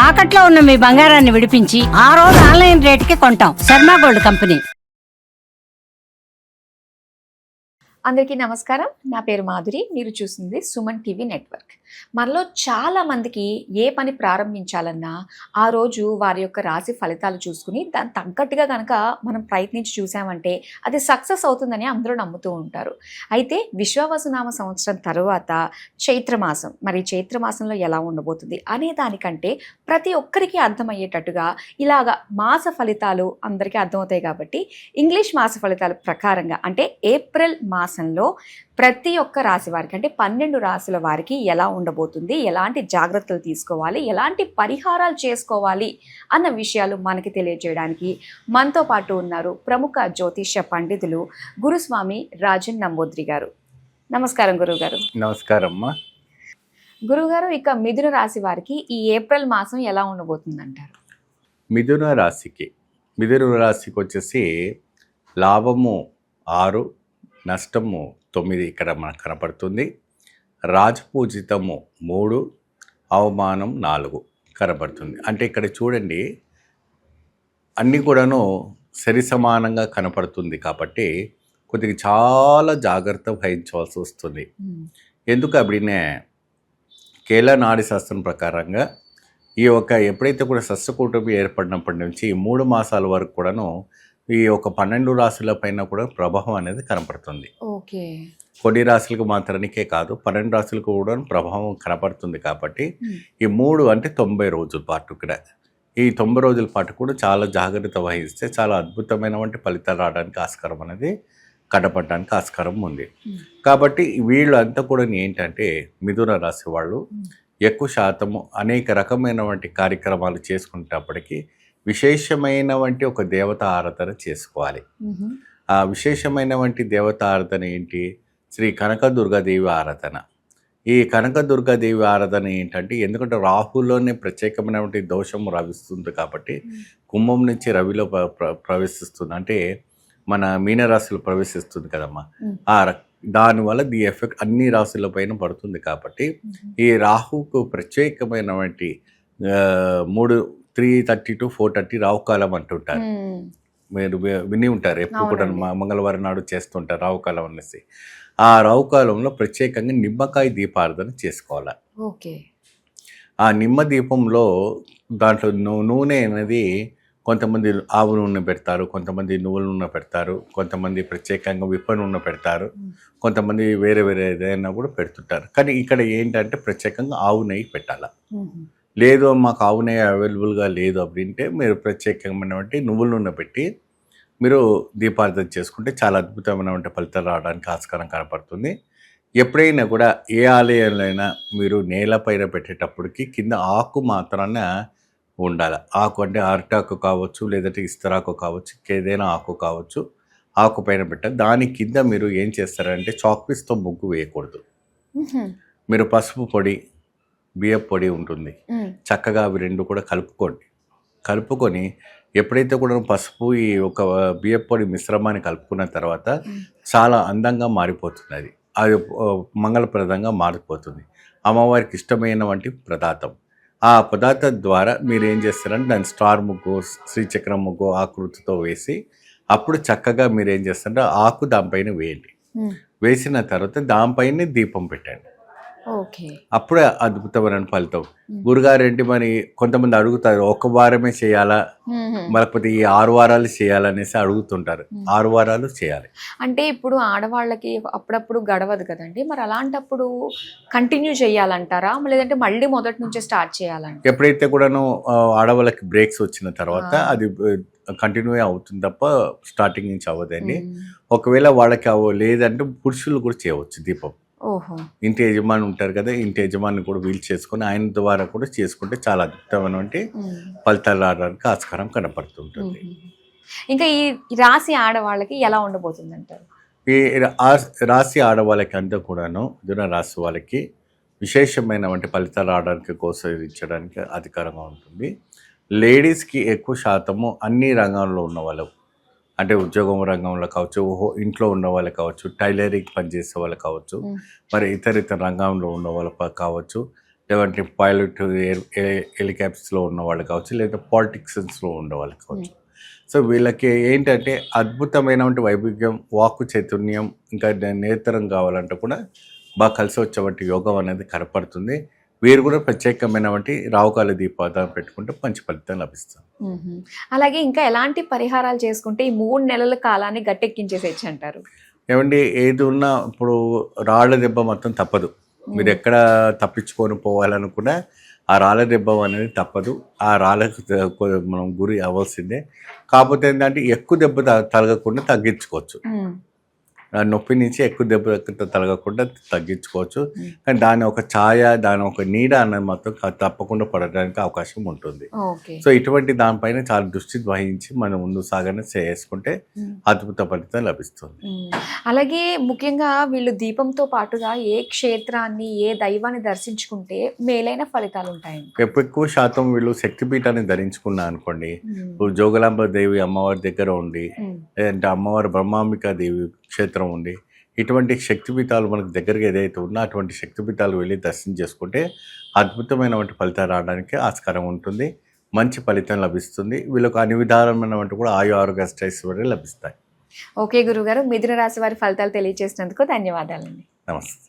తాకట్లో ఉన్న మీ బంగారాన్ని విడిపించి ఆ రోజు ఆన్లైన్ రేటుకి కొంటాం. Sharma gold company. అందరికీ నమస్కారం. నా పేరు మాధురి. మీరు చూస్తుంది సుమన్ టీవీ నెట్వర్క్. మనలో చాలా మందికి ఏ పని ప్రారంభించాలన్నా ఆ రోజు వారి యొక్క రాశి ఫలితాలు చూసుకుని దానికి తగ్గట్టుగా కనుక మనం ప్రయత్నించి చూసామంటే అది సక్సెస్ అవుతుందని అందరూ నమ్ముతూ ఉంటారు. అయితే విశ్వావసునామ సంవత్సరం తర్వాత చైత్రమాసం, మరి చైత్రమాసంలో ఎలా ఉండబోతుంది అనే దానికంటే ప్రతి ఒక్కరికి అర్థమయ్యేటట్టుగా ఇలాగా మాస ఫలితాలు అందరికీ అర్థమవుతాయి కాబట్టి ఇంగ్లీష్ మాస ఫలితాల ప్రకారంగా అంటే ఏప్రిల్ మాసంలో ప్రతి ఒక్క రాశి వారికి అంటే 12 రాశుల వారికి ఎలా ఉండబోతుంది, ఎలాంటి జాగ్రత్తలు తీసుకోవాలి, ఎలాంటి పరిహారాలు చేసుకోవాలి అన్న విషయాలు మనకి తెలియజేయడానికి మనతో పాటు ఉన్నారు ప్రముఖ జ్యోతిష్య పండితులు గురుస్వామి రాజన్ నంబూద్రి గారు. నమస్కారం గురుగారు. నమస్కారం అమ్మా. గురుగారు, ఇక మిథున రాశి వారికి ఈ ఏప్రిల్ మాసం ఎలా ఉండబోతుంది అంటారు? మిథున రాశికి వచ్చేసి లాభము 6, నష్టము 9 ఇక్కడ మనకు కనపడుతుంది. రాజపూజితము 3, అవమానం 4 కనపడుతుంది. అంటే ఇక్కడ చూడండి, అన్నీ కూడాను సరి సమానంగా కనపడుతుంది కాబట్టి కొద్దిగా చాలా జాగ్రత్త వహించవలసి వస్తుంది. ఎందుకు అప్పుడే కేరళ నాడి శాస్త్రం ప్రకారంగా ఈ యొక్క ఎప్పుడైతే కూడా షష్ఠకూటమి ఏర్పడినప్పటి నుంచి ఈ 3 మాసాల వరకు కూడాను ఈ యొక్క 12 రాశుల పైన కూడా ప్రభావం అనేది కనపడుతుంది. ఓకే. కొన్ని రాశులకు మాత్రానికే కాదు, 12 రాశులకు కూడా ప్రభావం కనపడుతుంది. కాబట్టి ఈ 3 అంటే 90 రోజుల పాటు ఇక్కడ ఈ 90 రోజుల పాటు కూడా చాలా జాగ్రత్త వహిస్తే చాలా అద్భుతమైనటువంటి ఫలితాలు రావడానికి ఆస్కారం అనేది కనపడడానికి ఆస్కారం ఉంది. కాబట్టి వీళ్ళంతా కూడా ఏంటంటే మిథున రాశి వాళ్ళు ఎక్కువ శాతము అనేక రకమైనటువంటి కార్యక్రమాలు చేసుకునేటప్పటికీ విశేషమైనటువంటి ఒక దేవత ఆరాధన చేసుకోవాలి. ఆ విశేషమైనటువంటి దేవత ఆరాధన ఏంటి? శ్రీ కనకదుర్గాదేవి ఆరాధన. ఈ కనకదుర్గాదేవి ఆరాధన ఏంటంటే, ఎందుకంటే రాహులోనే ప్రత్యేకమైనటువంటి దోషము రవిస్తుంది కాబట్టి కుంభం నుంచి రవిలో ప్రవేశిస్తుంది, అంటే మన మీనరాశిలో ప్రవేశిస్తుంది కదమ్మా. దానివల్ల ది ఎఫెక్ట్ అన్ని రాశుల పైన పడుతుంది. కాబట్టి ఈ రాహుకు ప్రత్యేకమైనటువంటి 3:30 to 4:30 రావుకాలం అంటుంటారు. మీరు విని ఉంటారు, ఎప్పుడు కూడా మంగళవారం నాడు చేస్తుంటారు రావుకాలం అనేసి. ఆ రావుకాలంలో ప్రత్యేకంగా నిమ్మకాయ దీపారాధన చేసుకోవాలి. ఓకే. ఆ నిమ్మ దీపంలో దాంట్లో నూనె అనేది కొంతమంది ఆవు నూనె పెడతారు, కొంతమంది నువ్వుల నూనె పెడతారు, కొంతమంది ప్రత్యేకంగా విప్ప నూనె పెడతారు, కొంతమంది వేరే ఏదైనా కూడా పెడుతుంటారు. కానీ ఇక్కడ ఏంటంటే ప్రత్యేకంగా ఆవు నెయ్యి పెట్టాలి. లేదు మాకు ఆవు నెయ్యి అవైలబుల్గా లేదు அப்படிంటే మీరు ప్రత్యేకమైనటువంటి నువ్వుల నూనె పెట్టి మీరు దీపారాధన చేసుకుంటే చాలా అద్భుతమైనటువంటి ఫలితాలు రావడానికి ఆస్కారం కనపడుతుంది. ఎప్పుడైనా కూడా ఏ ఆలయంలో మీరు నేలపైన పెట్టేటప్పటికి కింద ఆకు మాత్రాన ఉండాలి. ఆకు అంటే అరటాకు కావచ్చు, లేదంటే ఇస్తరాకు కావచ్చు, ఏదైనా ఆకు కావచ్చు, ఆకు పైన పెట్టాలి. దాని కింద మీరు ఏం చేస్తారంటే చాక్పీస్తో ముగ్గు వేయకూడదు. మీరు పసుపు పొడి, బియ్యం పొడి ఉంటుంది, చక్కగా అవి 2 కూడా కలుపుకొని ఎప్పుడైతే కూడా పసుపు ఈ ఒక బియ్యం పొడి మిశ్రమాన్ని కలుపుకున్న తర్వాత చాలా అందంగా మారిపోతుంది. అది మంగళప్రదంగా మారిపోతుంది. అమ్మవారికి ఇష్టమైనటువంటి పదార్థం. ఆ పదార్థం ద్వారా మీరు ఏం చేస్తారంటే దాని స్టార్ ముగ్గు, శ్రీచక్రం ముగ్గు ఆకృతితో వేసి అప్పుడు చక్కగా మీరు ఏం చేస్తారంటే ఆకు దానిపైన వేయండి. వేసిన తర్వాత దానిపైన దీపం పెట్టండి. ఓకే. అప్పుడే అద్భుతమైన ఫలితం. గురుగారు ఏంటి మరి కొంతమంది అడుగుతారు, 1 వారమే చేయాలా లేకపోతే ఈ 6 వారాలు చేయాలనేసి అడుగుతుంటారు. 6 వారాలు చేయాలి. అంటే ఇప్పుడు ఆడవాళ్ళకి అప్పుడప్పుడు గడవదు కదండి, మరి అలాంటప్పుడు కంటిన్యూ చేయాలంటారా, లేదంటే మళ్ళీ మొదటి నుంచే స్టార్ట్ చేయాలంట? ఎప్పుడైతే కూడాను ఆడవాళ్ళకి బ్రేక్స్ వచ్చిన తర్వాత అది కంటిన్యూ అవుతుంది తప్ప స్టార్టింగ్ నుంచి అవ్వదండి. ఒకవేళ వాళ్ళకి లేదంటే పురుషులు కూడా చేయవచ్చు దీపం. ఇంటి యజమాని ఉంటారు కదా, ఇంటి యజమాని కూడా వీలు చేసుకొని ఆయన ద్వారా కూడా చేసుకుంటే చాలా అద్భుతమైనటువంటి ఫలితాలు రావడానికి ఆస్కారం కనపడుతుంటుంది. ఇంకా ఈ రాశి ఆడవాళ్ళకి ఎలా ఉండబోతుంది అంటారు? ఈ రాశి ఆడవాళ్ళకి అంతా కూడాను మిథున రాశి వాళ్ళకి విశేషమైనటువంటి ఫలితాలు రావడానికి ప్రోత్సహించడానికి అధికారంగా ఉంటుంది. లేడీస్కి ఎక్కువ శాతము అన్ని రంగాల్లో ఉన్న వాళ్ళు, అంటే ఉద్యోగం రంగంలో కావచ్చు, ఇంట్లో ఉన్న వాళ్ళు కావచ్చు, టైలరింగ్ పనిచేసే వాళ్ళు కావచ్చు, మరి ఇతర రంగంలో ఉన్న వాళ్ళు కావచ్చు, లేదంటే పైలట్ హెలికాప్టర్స్లో ఉన్న వాళ్ళు కావచ్చు, లేదా పాలిటిక్స్లో ఉన్న వాళ్ళు కావచ్చు. సో వీళ్ళకి ఏంటంటే అద్భుతమైనటువంటి వైవిధ్యం, వాక్కు చైతన్యం, ఇంకా నేతరం కావాలంటే కూడా బాగా కలిసి వచ్చేటువంటి యోగం అనేది కనపడుతుంది. వీరు కూడా ప్రత్యేకమైనటువంటి రావుకాల దీపావళి పెట్టుకుంటే మంచి ఫలితం లభిస్తుంది. అలాగే ఇంకా ఎలాంటి పరిహారాలు చేసుకుంటే ఈ 3 నెలల కాలాన్ని గట్టెక్కించేసేయచ్చు అంటారు? ఏమండి, ఏది ఉన్నా ఇప్పుడు రాళ్ళ దెబ్బ మొత్తం తప్పదు. మీరు ఎక్కడ తప్పించుకొని పోవాలనుకున్నా ఆ రాళ్ళ దెబ్బ అనేది తప్పదు. ఆ రాళ్ళకు మనం గురి అవ్వాల్సిందే. కాకపోతే ఏంటంటే ఎక్కువ దెబ్బ తలగకుండా తగ్గించుకోవచ్చు. ఆ నొప్పి నుంచి ఎక్కువ దెబ్బ తలగకుండా తగ్గించుకోవచ్చు. కానీ దాని ఒక ఛాయ, దాని ఒక నీడ అన్నది మాత్రం తప్పకుండా పడడానికి అవకాశం ఉంటుంది. సో ఇటువంటి దానిపైన చాలా దృష్టి వహించి మనం ముందు సాగన చేసుకుంటే అద్భుత ఫలితం లభిస్తుంది. అలాగే ముఖ్యంగా వీళ్ళు దీపంతో పాటుగా ఏ క్షేత్రాన్ని, ఏ దైవాన్ని దర్శించుకుంటే మేలైన ఫలితాలు ఉంటాయండి? ఎక్కువ శాతం వీళ్ళు శక్తిపీఠాన్ని ధరించుకున్నా అనుకోండి, ఇప్పుడు జోగులాంబ దేవి అమ్మవారి దగ్గర ఉండి, లేదంటే అమ్మవారి బ్రహ్మాంబికా దేవి క్షేత్రం ఉండి, ఇటువంటి శక్తిపీఠాలు మనకు దగ్గరగా ఏదైతే ఉన్నా అటువంటి శక్తిపీఠాలు వెళ్ళి దర్శనం చేసుకుంటే అద్భుతమైనటువంటి ఫలితాలు రావడానికి ఆస్కారం ఉంటుంది. మంచి ఫలితం లభిస్తుంది. వీళ్ళకు అన్ని విధాలమైనటువంటి కూడా ఆరోగ్య అష్టైశ్వర్యాలు లభిస్తాయి. ఓకే గురుగారు, మిథున రాశి వారి ఫలితాలు తెలియజేసినందుకు ధన్యవాదాలండి. నమస్తే.